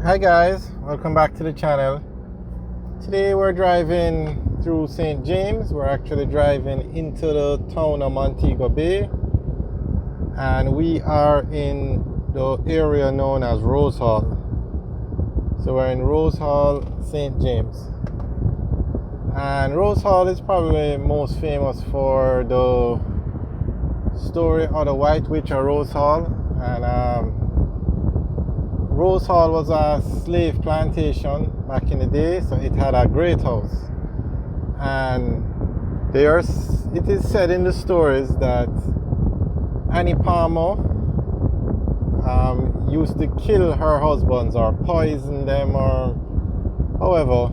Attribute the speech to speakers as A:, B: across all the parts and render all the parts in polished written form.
A: Hi guys, welcome back to the channel. Today we're driving through St. James. We're actually driving into the town of Montego Bay, and we are in the area known as Rose Hall. So we're in Rose Hall, St. James. And Rose Hall is probably most famous for the story of the White Witch of Rose Hall. And Rose Hall was a slave plantation back in the day, so it had a great house. And it is said in the stories that Annie Palmer used to kill her husbands or poison them or however.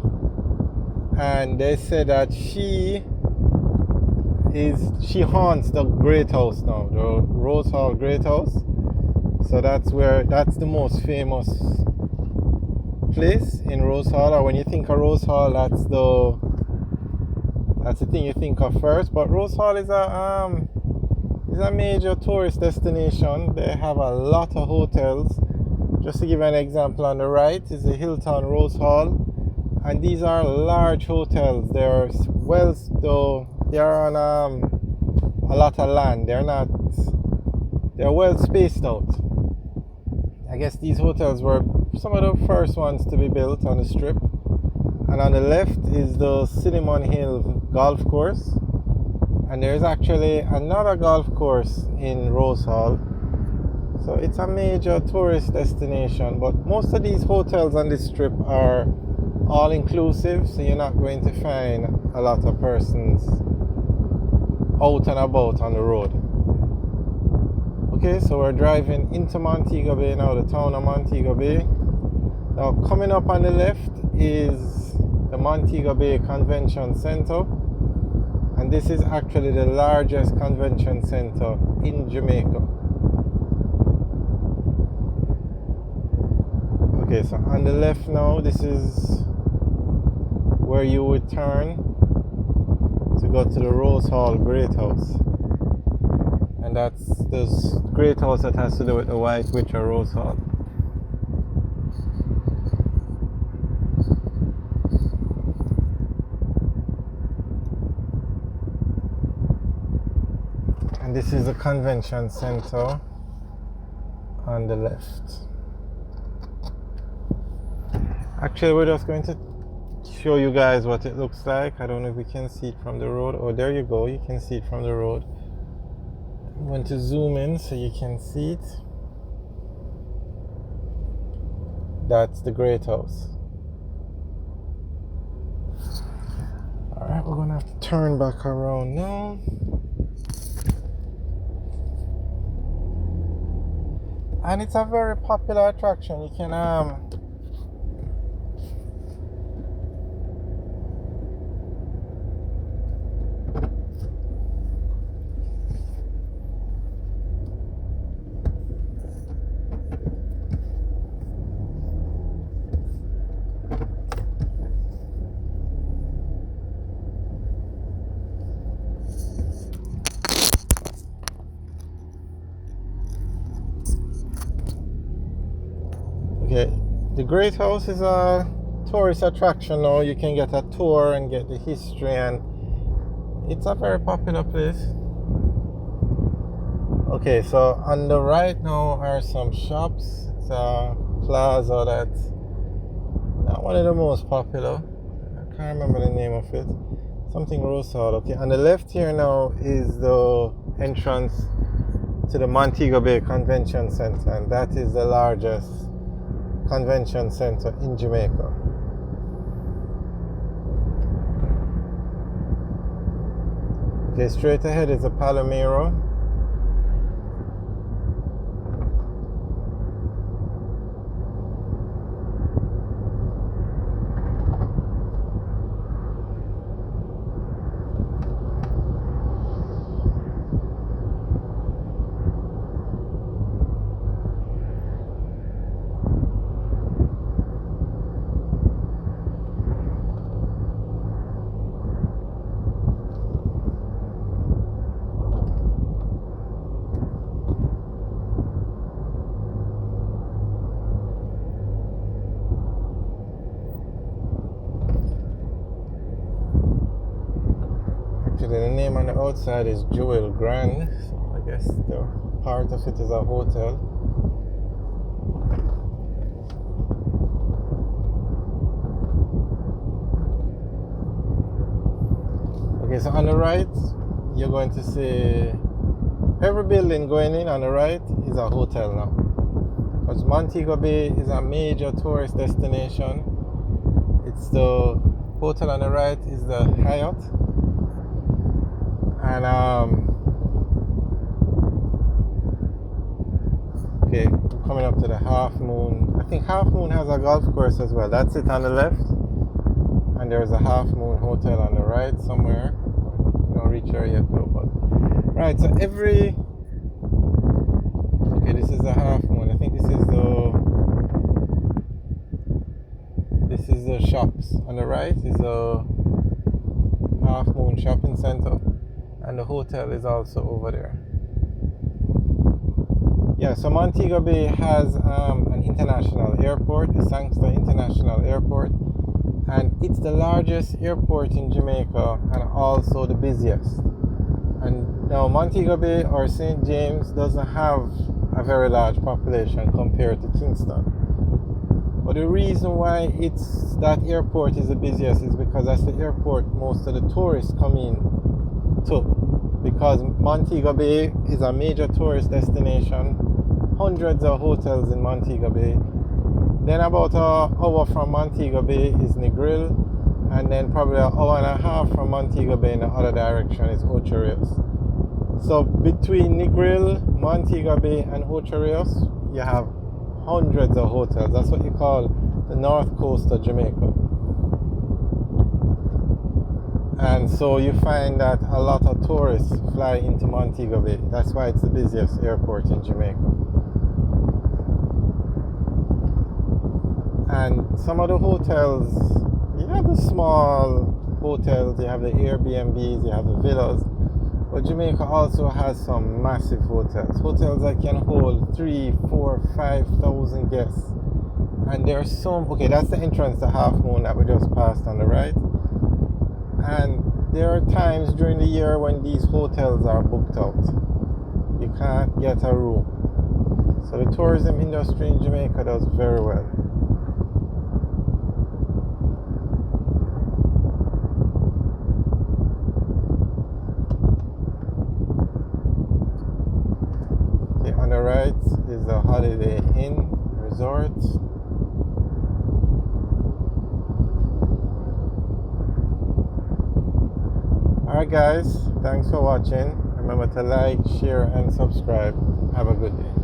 A: And they said that she haunts the great house now, the Rose Hall Great House. So that's the most famous place in Rose Hall. Or when you think of Rose Hall, that's the thing you think of first. But Rose Hall is a major tourist destination. They have a lot of hotels. Just to give you an example, on the right is the Hilton Rose Hall, and these are large hotels. They are on a lot of land. They're well spaced out. I guess these hotels were some of the first ones to be built on the strip. And on the left is the Cinnamon Hill Golf Course. And there's actually another golf course in Rose Hall. So it's a major tourist destination. But most of these hotels on this strip are all inclusive, so you're not going to find a lot of persons out and about on the road. Okay, so we're driving into Montego Bay now, the town of Montego Bay. Now, coming up on the left is the Montego Bay Convention Center, and this is actually the largest convention center in Jamaica. Okay, so on the left now, this is where you would turn to go to the Rose Hall Great House. And that's this great house that has to do with the White Witch of Rose Hall. And this is the convention center on the left. Actually, we're just going to show you guys what it looks like. I don't know if we can see it from the road. Oh, there you go. You can see it from the road. I'm going to zoom in so you can see it. That's the great house. Alright, we're going to have to turn back around now. And it's a very popular attraction. You can okay, the Great House is a tourist attraction now. You can get a tour and get the history, and it's a very popular place. Okay, so on the right now are some shops. It's a plaza that's not one of the most popular. I can't remember the name of it. Something Rose Hall. Okay, on the left here now is the entrance to the Montego Bay Convention Center, and that is the largest convention center in Jamaica. Okay, straight ahead is the Palomero. actually the name on the outside is Jewel Grand, so I guess the part of it is a hotel. Okay, so on the right you're going to see every building going in on the right is a hotel now, because Montego Bay is a major tourist destination. It's the hotel on the right is the Hyatt, and okay, we're coming up to the Half Moon. I think Half Moon has a golf course as well. That's it on the left, and there's a Half Moon hotel on the right somewhere. We don't reach there yet though, but right. So every okay, this is the Half Moon. I think this is the shops on the right is the Half Moon shopping center, and the hotel is also over there. Yeah, so Montego Bay has an international airport, the Sangster International Airport, and it's the largest airport in Jamaica and also the busiest. And now Montego Bay or St. James doesn't have a very large population compared to Kingston. But the reason why that airport is the busiest is because that's the airport most of the tourists come in to. Because Montego Bay is a major tourist destination, hundreds of hotels in Montego Bay. Then about an hour from Montego Bay is Negril, and then probably an hour and a half from Montego Bay in the other direction is Ocho Rios. So between Negril, Montego Bay and Ocho Rios, you have hundreds of hotels. That's what you call the north coast of Jamaica. And so you find that a lot of tourists fly into Montego Bay. That's why it's the busiest airport in Jamaica. And some of the hotels, you have the small hotels, you have the Airbnbs, you have the villas. But Jamaica also has some massive hotels. Hotels that can hold 3, 4, 5,000 guests. And there's some, okay, that's the entrance to Half Moon that we just passed on the right. And there are times during the year when these hotels are booked out. You can't get a room. So the tourism industry in Jamaica does very well. Okay, on the right is the Holiday Inn Resort. Alright guys, thanks for watching. Remember to like, share and subscribe. Have a good day.